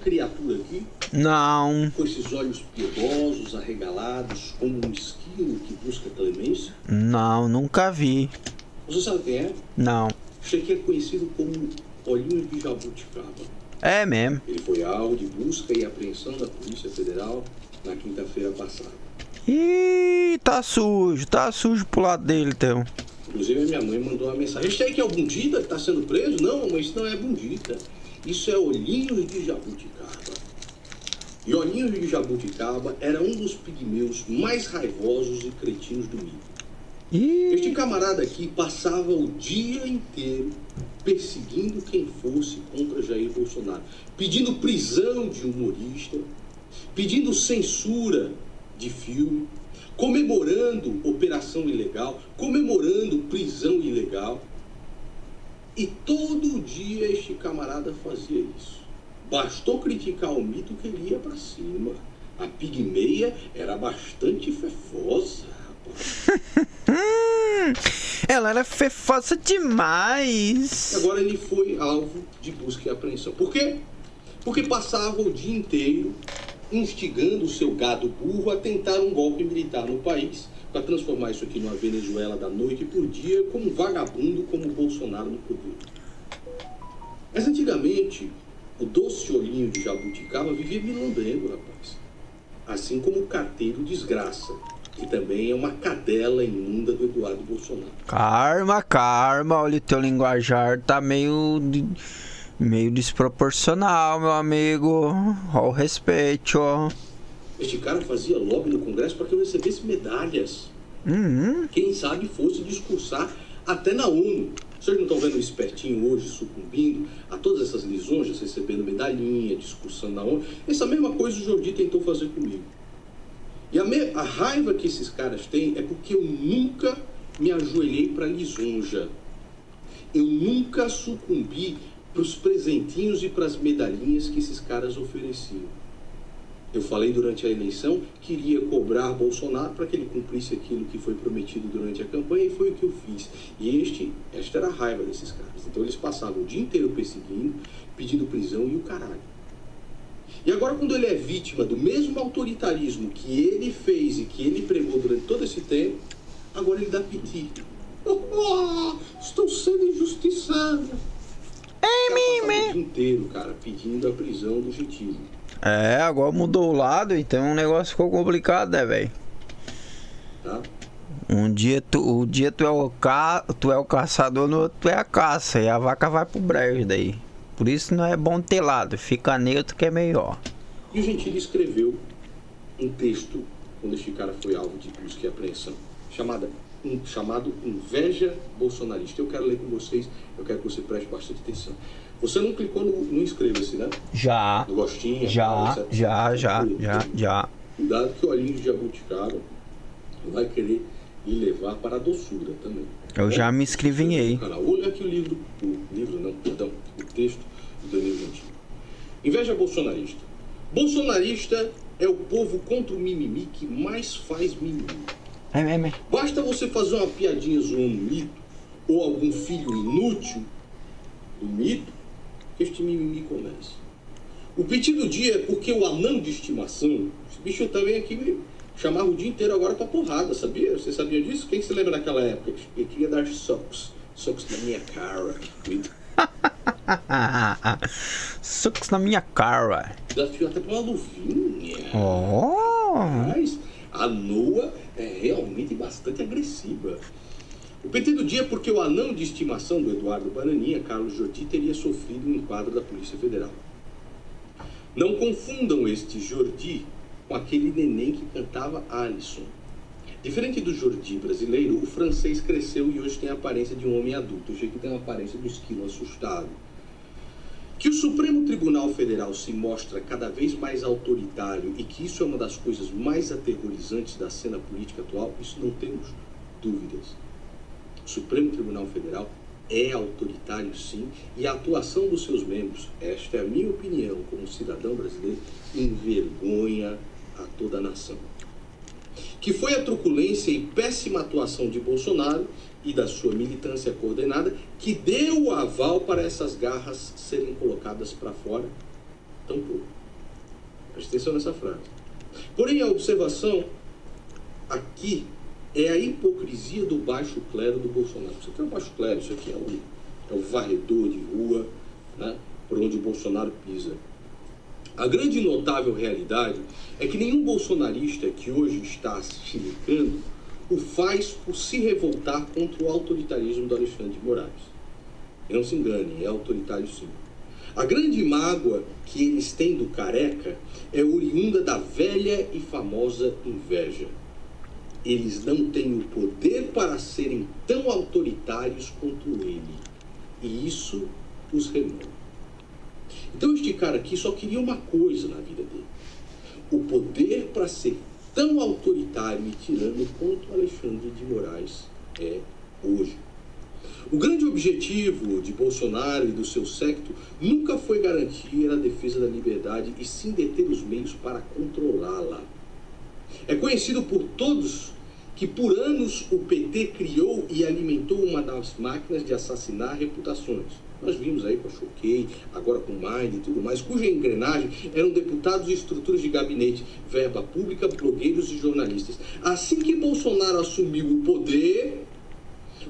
criatura aqui? Não. Com esses olhos piedosos, arregalados, como um esquilo que busca clemência? Não, nunca vi. Você sabe quem é? Não. Isso aqui é conhecido como Olhinhos de Jabuticaba. É mesmo. Ele foi alvo de busca e apreensão da Polícia Federal na quinta-feira passada. Ih, tá sujo pro lado dele, então. Inclusive a minha mãe mandou uma mensagem. Isso aí que é o Bundita que tá sendo preso? Não, mas isso não é Bundita. Isso é Olhinhos de Jabuticaba. E Olhinhos de Jabuticaba era um dos pigmeus mais raivosos e cretinos do mito. Este camarada aqui passava o dia inteiro perseguindo quem fosse contra Jair Bolsonaro, pedindo prisão de humorista, pedindo censura de filme, comemorando operação ilegal, comemorando prisão ilegal. E todo dia este camarada fazia isso. Bastou criticar o mito que ele ia pra cima. A pigmeia era bastante fefosa, rapaz. Ela era fefosa demais. Agora ele foi alvo de busca e apreensão. Por quê? Porque passava o dia inteiro instigando o seu gado burro a tentar um golpe militar no país para transformar isso aqui numa Venezuela da noite por dia, como um vagabundo como o Bolsonaro no poder. Mas antigamente, o doce olhinho de Jabuticaba vivia me lambendo, rapaz. Assim como o carteiro Desgraça, que também é uma cadela imunda do Eduardo Bolsonaro. Calma, olha o teu linguajar, tá meio desproporcional, meu amigo. Ó o respeito, ó. Este cara fazia lobby no Congresso para que eu recebesse medalhas. Quem sabe fosse discursar até na ONU. Vocês não estão vendo o espertinho hoje sucumbindo a todas essas lisonjas, recebendo medalhinha, discussão na ONU? Essa mesma coisa o Jordi tentou fazer comigo. E a raiva que esses caras têm é porque eu nunca me ajoelhei para lisonja. Eu nunca sucumbi para os presentinhos e para as medalhinhas que esses caras ofereciam. Eu falei durante a eleição que iria cobrar Bolsonaro para que ele cumprisse aquilo que foi prometido durante a campanha, e foi o que eu fiz. E esta era a raiva desses caras. Então eles passavam o dia inteiro perseguindo, pedindo prisão e o caralho. E agora, quando ele é vítima do mesmo autoritarismo que ele fez e que ele pregou durante todo esse tempo, agora ele dá piti. Estou sendo injustiçado. O dia inteiro, cara, pedindo a prisão do Gentil. É, agora mudou o lado, então o negócio ficou complicado, né, velho? Tá? Um dia tu é o caçador, no outro tu é a caça, e a vaca vai pro brejo daí. Por isso não é bom ter lado, fica neutro que é melhor. E o Gentili escreveu um texto, quando este cara foi alvo de busca e apreensão, chamado Inveja Bolsonarista. Eu quero ler com vocês, eu quero que você preste bastante atenção. Você não clicou no inscreva-se, né? Já. No gostinho? Já. Cuidado que o olhinho de jabuticaba vai querer lhe levar para a doçura também. Eu já me inscrevi. Olha aqui o texto do Danilo Gentili. Inveja bolsonarista. Bolsonarista é o povo contra o mimimi que mais faz mimimi. Basta você fazer uma piadinha zoando o mito, ou algum filho inútil do mito, que este mimimi começa. O piti do dia é porque o anão de estimação, esse bicho também aqui me chamava o dia inteiro agora pra porrada, sabia? Você sabia disso? Quem se lembra naquela época? Ele queria dar socos na minha cara. Socos na minha cara. Desafio até pra uma luvinha. Oh. Mas a Noa é realmente bastante agressiva. O PT do dia é porque o anão de estimação do Eduardo Bananinha, Carlos Jordi, teria sofrido um enquadro da Polícia Federal. Não confundam este Jordi com aquele neném que cantava Alisson. Diferente do Jordi brasileiro, o francês cresceu e hoje tem a aparência de um homem adulto. Hoje aqui tem a aparência do esquilo assustado. Que o Supremo Tribunal Federal se mostra cada vez mais autoritário e que isso é uma das coisas mais aterrorizantes da cena política atual, isso não temos dúvidas. O Supremo Tribunal Federal é autoritário, sim, e a atuação dos seus membros, esta é a minha opinião como cidadão brasileiro, envergonha a toda a nação. Que foi a truculência e péssima atuação de Bolsonaro e da sua militância coordenada que deu o aval para essas garras serem colocadas para fora tão pouco. Preste atenção nessa frase. Porém, a observação aqui é a hipocrisia do baixo clero do Bolsonaro. Isso aqui é o baixo clero, isso aqui é o varredor de rua, né, por onde o Bolsonaro pisa. A grande e notável realidade é que nenhum bolsonarista que hoje está chilicando o faz por se revoltar contra o autoritarismo do Alexandre de Moraes. E não se engane, é autoritário sim. A grande mágoa que eles têm do Careca é oriunda da velha e famosa inveja. Eles não têm o poder para serem tão autoritários quanto ele. E isso os remove. Então este cara aqui só queria uma coisa na vida dele: o poder para ser tão autoritário e tirano quanto Alexandre de Moraes é hoje. O grande objetivo de Bolsonaro e do seu séquito nunca foi garantir a defesa da liberdade e sim deter os meios para controlá-la. É conhecido por todos que por anos o PT criou e alimentou uma das máquinas de assassinar reputações. Nós vimos aí com a Choquei, agora com o Mind e tudo mais, cuja engrenagem eram deputados e estruturas de gabinete, verba pública, blogueiros e jornalistas. Assim que Bolsonaro assumiu o poder,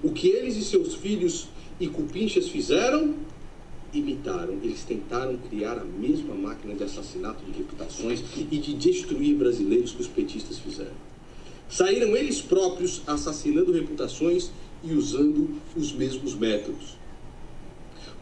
o que eles e seus filhos e cupinchas fizeram? Imitaram. Eles tentaram criar a mesma máquina de assassinato de reputações e de destruir brasileiros que os petistas fizeram. Saíram eles próprios assassinando reputações e usando os mesmos métodos.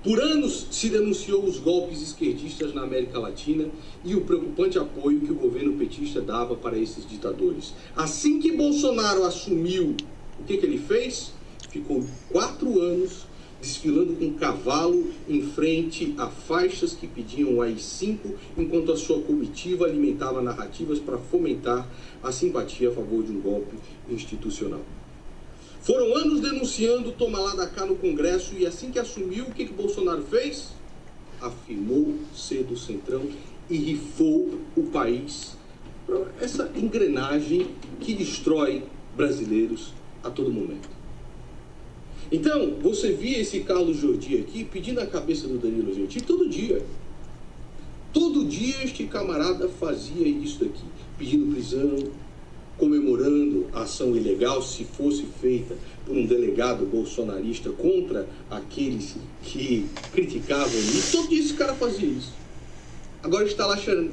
Por anos se denunciou os golpes esquerdistas na América Latina e o preocupante apoio que o governo petista dava para esses ditadores. Assim que Bolsonaro assumiu, o que ele fez? Ficou 4 anos desfilando com cavalo em frente a faixas que pediam o AI-5, enquanto a sua comitiva alimentava narrativas para fomentar a simpatia a favor de um golpe institucional. Foram anos denunciando toma lá da cá no Congresso e assim que assumiu, o que Bolsonaro fez? Afirmou ser do Centrão e rifou o país para essa engrenagem que destrói brasileiros a todo momento. Então, você via esse Carlos Jordi aqui pedindo a cabeça do Danilo Gentili todo dia. Todo dia este camarada fazia isso daqui, pedindo prisão, comemorando a ação ilegal se fosse feita por um delegado bolsonarista contra aqueles que criticavam ele. Todo dia esse cara fazia isso. Agora está lá chorando.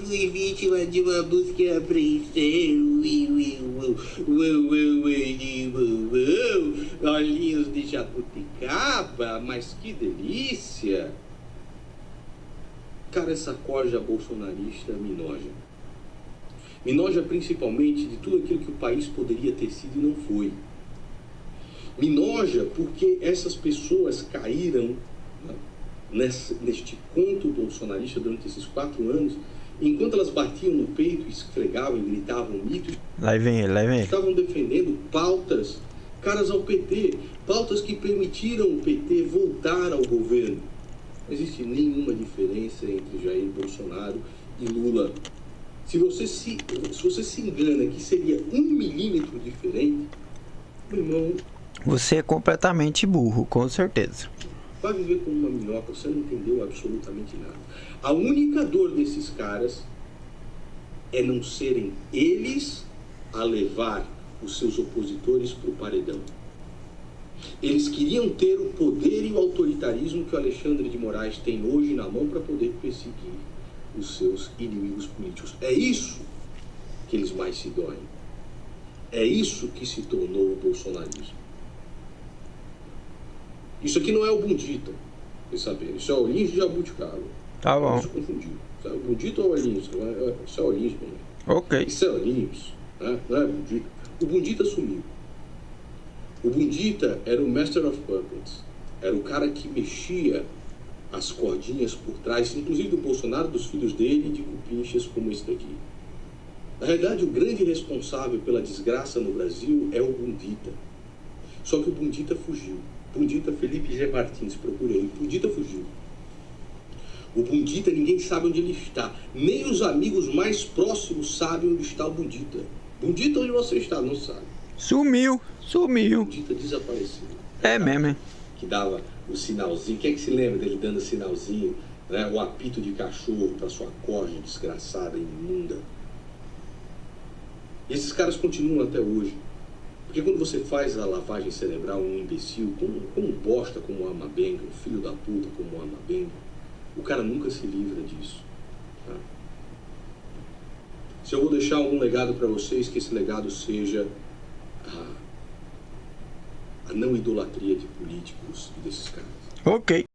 Fui vítima de uma busca e apreensão. Olhinhos de jabuticaba, mas que delícia. Cara, essa corja bolsonarista me noja. Me noja principalmente de tudo aquilo que o país poderia ter sido e não foi. Me noja porque essas pessoas caíram, né, neste conto bolsonarista durante esses 4 anos, enquanto elas batiam no peito, esfregavam e gritavam mitos, lá vem ele. Estavam defendendo pautas caras ao PT, pautas que permitiram o PT voltar ao governo. Não existe nenhuma diferença entre Jair Bolsonaro e Lula. Se você se engana que seria 1 milímetro diferente, meu irmão, você é completamente burro, com certeza. Vai viver como uma minhoca, você não entendeu absolutamente nada. A única dor desses caras é não serem eles a levar os seus opositores para o paredão. Eles queriam ter o poder e o autoritarismo que o Alexandre de Moraes tem hoje na mão para poder perseguir os seus inimigos políticos. É isso que eles mais se doem. É isso que se tornou o bolsonarismo. Isso aqui não é o Bundita, vocês saberem. Isso é o Olhinhos de Jabuticaba. Tá bom. Não se confundiu. Isso é o Bundita ou o Olhinhos? Isso é Olhinhos, mesmo. Ok. Isso é Olhinhos, né? Não é Bundita. O Bundita sumiu. O Bundita era o Master of Puppets. Era o cara que mexia as cordinhas por trás, inclusive do Bolsonaro, dos filhos dele e de cupinchas como esse daqui. Na realidade, o grande responsável pela desgraça no Brasil é o Bundita. Só que o Bundita fugiu. Bundita Felipe G. Martins, procura ele. Bundita fugiu. O Bundita, ninguém sabe onde ele está. Nem os amigos mais próximos sabem onde está o Bundita. Bundita, onde você está? Não sabe. Sumiu. Bundita desapareceu. É mesmo, hein? Que dava o sinalzinho. Quem é que se lembra dele dando sinalzinho né? O apito de cachorro para sua corja desgraçada e imunda. E esses caras continuam até hoje. Porque quando você faz a lavagem cerebral um imbecil, como um bosta como o Amabenga, um filho da puta como o Amabenga, o cara nunca se livra disso. Tá? Se eu vou deixar um legado para vocês, que esse legado seja a não idolatria de políticos e desses caras. Ok.